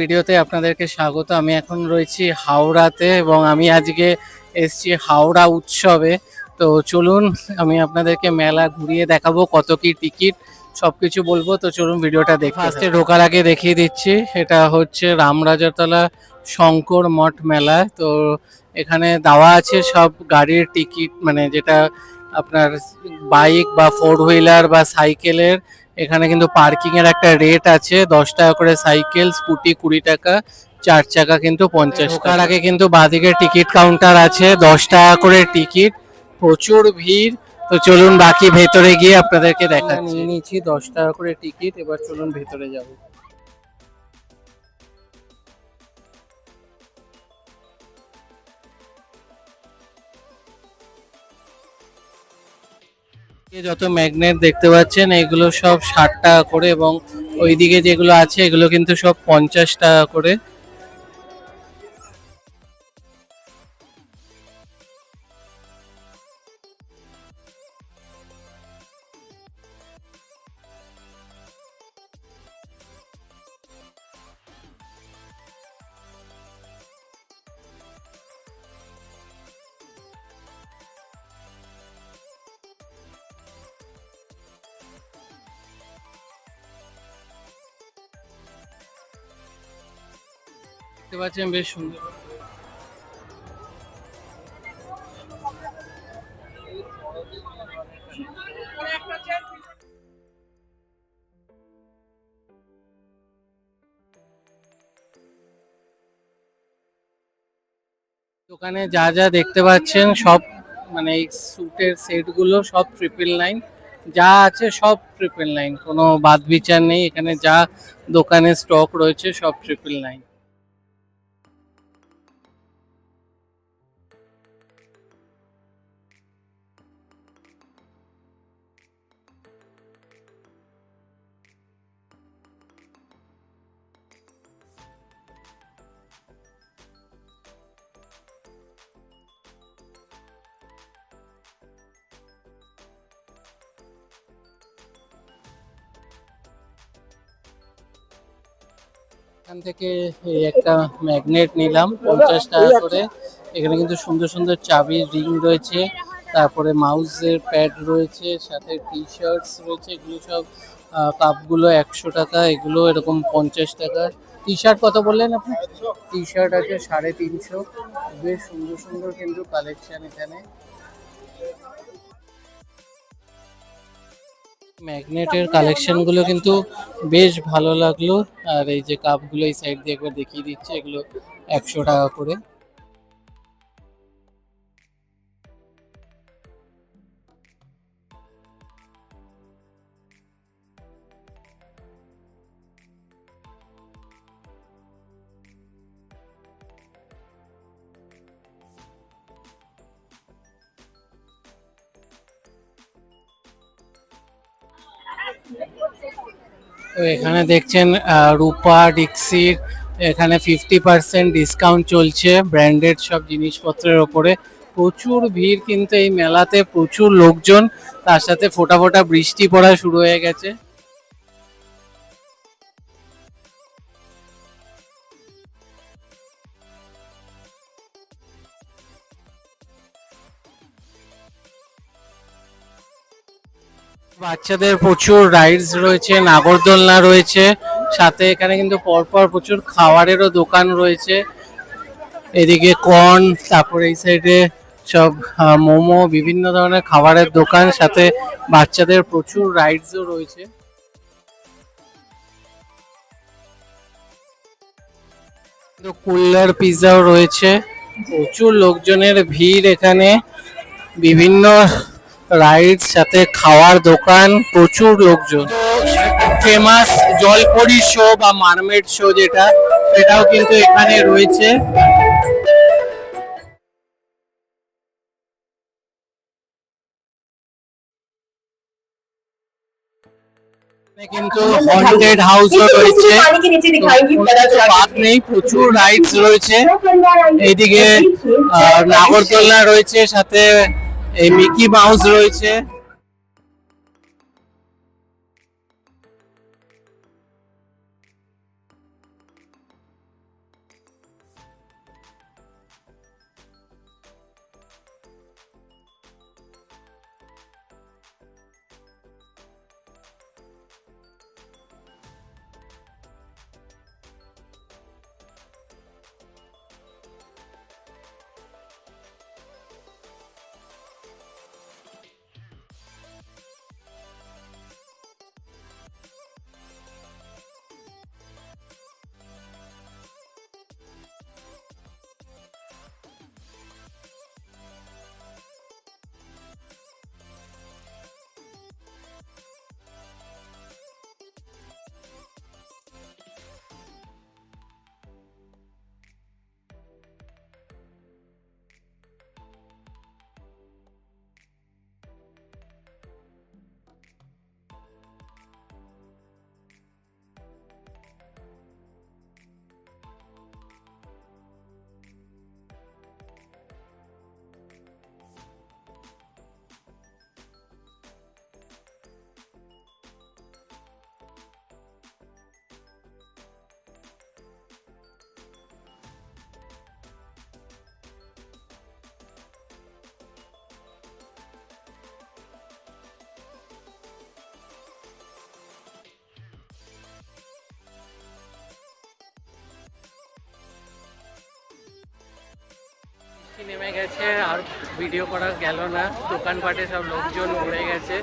ভিডিওতে আপনাদেরকে স্বাগত। আমি এখন রয়েছি হাওড়াতে এবং আমি আজকে এসেছি হাওড়া উৎসবে। তো চলুন আমি আপনাদেরকে মেলা ঘুরিয়ে দেখাবো, কত কি টিকিট সবকিছু বলবো। তো চলুন ভিডিওটা দেখে ফার্স্টে ঢোকার আগে দেখিয়ে দিচ্ছি, এটা হচ্ছে রামরাজাতলা শঙ্কর মঠ মেলা। তো এখানে দেওয়া আছে সব গাড়ির টিকিট, মানে যেটা আপনার বাইক বা ফোর হুইলার বা সাইকেলের। এখানে কিন্তু পার্কিং এর একটা রেট আছে, 10 টাকা করে সাইকেল, স্কুটি 20 টাকা, 4 চাকা কিন্তু 50 টাকা। ঢোকার আগে কিন্তু বাঁদিকে টিকিট কাউন্টার আছে, 10 টাকা করে টিকিট, প্রচুর ভিড়। তো চলুন বাকি ভেতরে গিয়ে আপনাদেরকে দেখাচ্ছি। নিয়ে নিয়েছি 10 টাকা করে টিকিট, এবার চলুন ভেতরে যাব। যত ম্যাগনেট দেখতে পাচ্ছেন এগুলো সব 60 টাকা করে, এবং ওইদিকে যেগুলো আছে এগুলো কিন্তু সব 50 টাকা করে। দেখতে পাচ্ছেন বেশ সুন্দর। দোকানে যা যা দেখতে পাচ্ছেন সব, মানে এই স্যুটের সেটগুলো সব 999, যা আছে সব 999, কোনো বাদ বিচার নেই। এখানে যা দোকানে স্টক রয়েছে সব 999। এখান থেকে এই একটা ম্যাগনেট নিলাম 50 টাকা করে। এখানে কিন্তু সুন্দর সুন্দর চাবির রিং রয়েছে, তারপরে মাউসের প্যাড রয়েছে, সাথে টি শার্টস রয়েছে। এগুলো সব কাপগুলো 100 টাকা, এগুলো এরকম 50 টাকা। টি শার্ট কত বললেন আপনি? টি শার্ট আছে 350। বেশ সুন্দর সুন্দর কিন্তু কালেকশন এখানে। ম্যাগনেটের কালেকশনগুলো কিন্তু বেশ ভালো লাগলো। আর এই যে কাপগুলো এই সাইড দিয়ে একবার দেখিয়ে দিচ্ছে, এগুলো 100 টাকা করে। তো এখানে দেখছেন রূপা ডিক্সির এখানে 50% ডিসকাউন্ট চলছে ব্র্যান্ডেড সব জিনিসপত্রের ওপরে। প্রচুর ভিড় কিন্তু এই মেলাতে, প্রচুর লোকজন, তার সাথে ফোঁটা ফোঁটা বৃষ্টি পড়া শুরু হয়ে গেছে। বাচ্চাদের প্রচুর রাইডস রয়েছে, নাগরদোলনা রয়েছে, সাথে এখানে কিন্তু পরপর প্রচুর খাবারেরও দোকান রয়েছে। এদিকে কর্ন, তারপরে এই সাইডে সব মোমো, বিভিন্ন ধরনের খাবারের দোকান, সাথে বাচ্চাদের প্রচুর রাইডসও রয়েছে। কুল্লার পিৎজাও রয়েছে। প্রচুর লোকজনের ভিড় এখানে, বিভিন্ন রাইডস সাথে খাওয়ার দোকান, প্রচুর লোকজন। ফেমাস জলপরি শো বা মারমেড শো যেটা, সেটাও কিন্তু এখানে রয়েছে। কিন্তু হন্টেড হাউসও রয়েছে, বাদ নেই, প্রচুর রাইডস রয়েছে। এইদিকে নাগরদোলনা রয়েছে, সাথে এই মিকি মাউস রয়েছে। বৃষ্টি নেমে গেছে আর ভিডিও করা গেল না, দোকানপাটে সব লোকজন ভরে গেছে।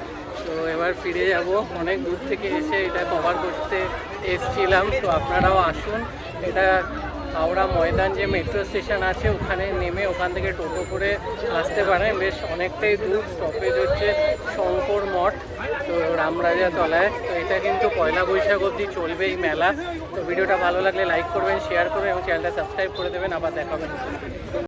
তো এবার ফিরে যাব, অনেক দূর থেকে এসে এটা কভার করতে এসছিলাম। তো আপনারাও আসুন, এটা হাওড়া ময়দান যে মেট্রো স্টেশন আছে ওখানে নেমে ওখান থেকে টোটো করে আসতে পারেন, বেশ অনেকটাই দূর। স্টপেজ হচ্ছে শঙ্কর মঠ, তো রামরাজা তলায়। তো এটা কিন্তু পয়লা বৈশাখ অবধি চলবে এই মেলা। তো ভিডিওটা ভালো লাগলে লাইক করবেন, শেয়ার করবেন এবং চ্যানেলটা সাবস্ক্রাইব করে দেবেন। আবার দেখা হবে নতুন ভিডিও।